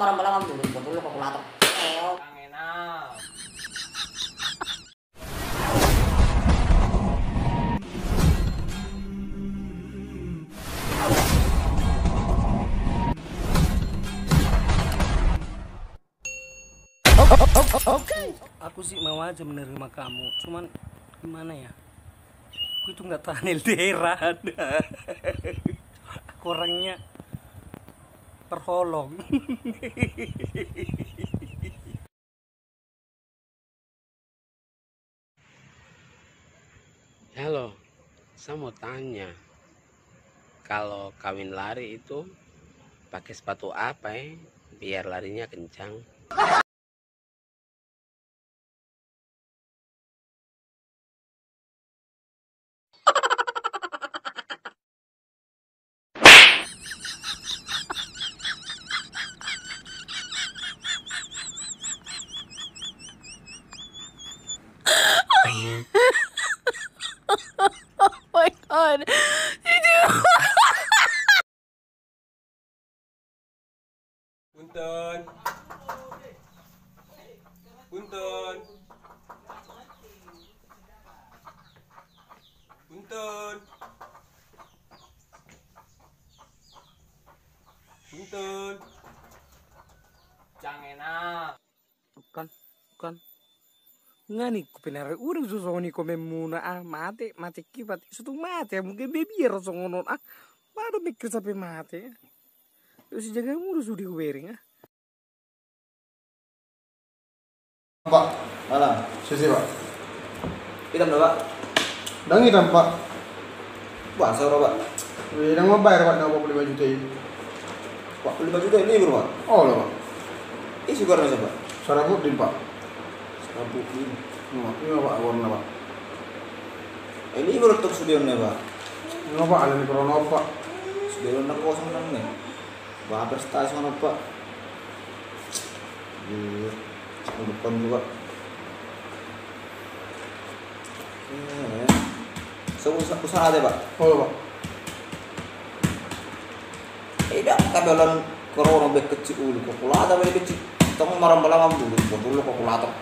marah-marah dulu, dulu kalkulator. Enak. Oke, aku sih mau aja menerima kamu, cuman gimana ya? Aku itu nggak tahan LDR. Aku orangnya terholong. Halo, saya mau tanya, kalau kawin lari itu pakai sepatu apa ya, biar larinya kencang? Oh my god. Punten. Punten. Punten. Punten. Jangan enak. Bukan. Ngani ko pinare urang suso ni ko memuna mate kipat sutu mate mungkin baby rasa ngonon baru mikir sampai mate. Terus jaga mulu sudi wering Pak, malam. Sisi Pak. Hitam dah, Pak. Dang hitam Pak. Wah, saya Pak. Wih, dang mau bayar Pak, nggak mau 5 juta ini. Pak, 5 juta ini bro, Pak. Oh lah Pak. Ini sugar nasi, Pak. Sarabutin Pak. Sabuk ini. Ini Pak, warna Pak. Ini baru tok studionya, Pak. Ini Pak, ada di Krono Pak. Studionya kosong nang nih. Wah, prestasi mana, Pak? Iya. Depan juga. Usaha aja, Pak. Oh Pak. Tidak, kabelan corona bek kecil dulu, kalkulator bek kecil. Tong marah-marah dulu, dulu kalkulator.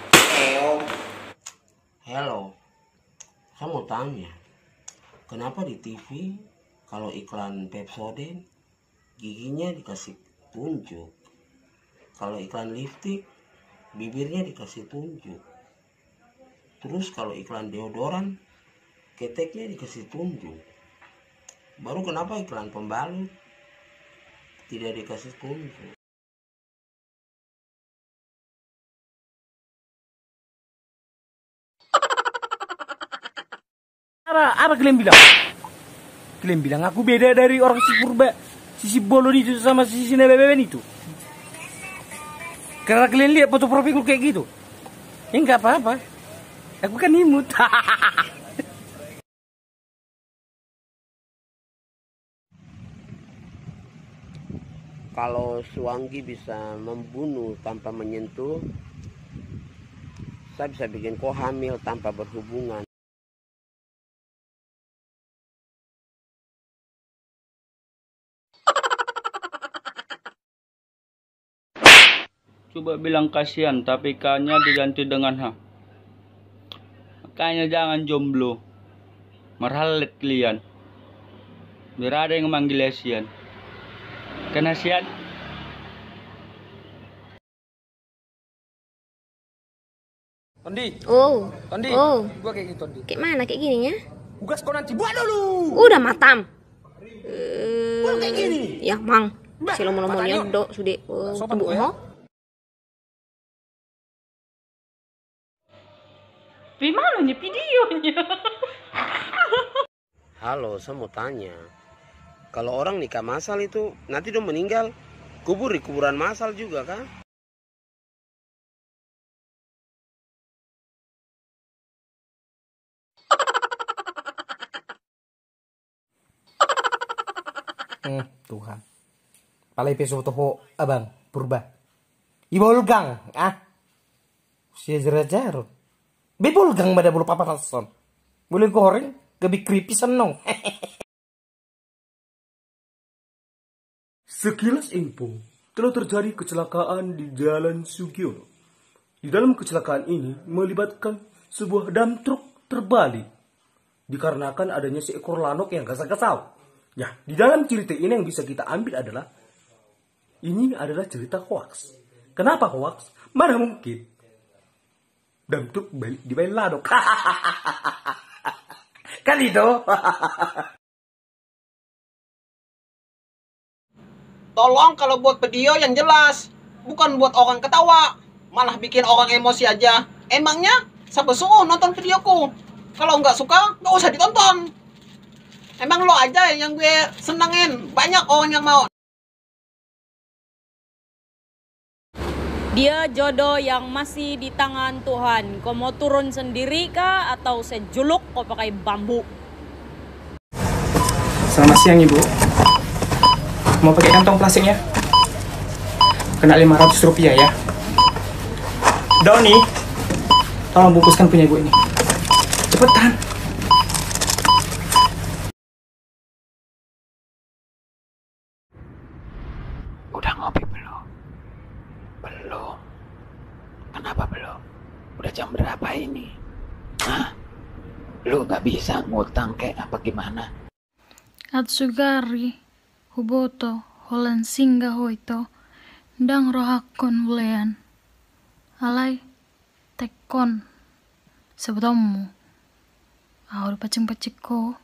Halo, saya mau tanya, kenapa di TV kalau iklan Pepsodent giginya dikasih tunjuk, kalau iklan lipstik bibirnya dikasih tunjuk, terus kalau iklan deodoran keteknya dikasih tunjuk, baru kenapa iklan pembalut tidak dikasih tunjuk? Apa kalian bilang? Kalian bilang aku beda dari orang si purba, sisi bolon itu sama sisi nebeben itu. Karena kalian lihat foto profilku kayak gitu. Ya nggak apa-apa. Aku kan imut. Kalau Suanggi bisa membunuh tanpa menyentuh, saya bisa bikin kau hamil tanpa berhubungan. Coba bilang kasihan, tapi K-nya diganti dengan H. Makanya jangan jomblo. Merhalet kalian. Biar ada yang manggil Asian. Kan Asian? Tondi. Oh. Tondi. Oh. Gua kayak gitu Tondi. Kayak mana kayak gininya? Tugas kau nanti buat dulu. Udah matam. Kayak gini. Ya, Mang. Si lomo-lomonya do sudah Sopan tembuk gua ya. ho. Gimana nih videonya? Halo, saya mau tanya, kalau orang nikah massal itu nanti dong meninggal, kubur di kuburan massal juga kan? Tuhan. Palay peso toho abang purba. Ibolgang Siya jero. Bibolgang mada bulu papatason. Boleh goreng gabi creepy senong. Sekilas info, telah terjadi kecelakaan di Jalan Sugiono. Di dalam kecelakaan ini melibatkan sebuah dam truk terbalik dikarenakan adanya seekor lanok yang gasau-gasau. Ya, di dalam cerita ini yang bisa kita ambil adalah ini adalah cerita hoax. Kenapa hoax? Mana mungkin dam truk balik di balik lanok. Kan itu. Tolong kalau buat video yang jelas, bukan buat orang ketawa, malah bikin orang emosi aja. Emangnya siapa suruh nonton videoku? Kalau nggak suka, nggak usah ditonton. Emang lo aja yang gue senengin, banyak orang yang mau. Dia jodoh yang masih di tangan Tuhan. Kau mau turun sendiri kah atau sejuluk kau pakai bambu? Selamat siang Ibu. Mau pakai kantong plastiknya? Kena 500 rupiah ya. Doni, tolong bungkuskan punya Ibu ini. Cepetan. Udah ngopi belum? Belum. Kenapa belum? Udah jam berapa ini? Hah? Lu nggak bisa ngutang kayak apa gimana? Atsugari, huboto, holan singa hoito, dang rohakon ulean. Alay, tekon, sebetulmu. Aku pacing-pacik ko.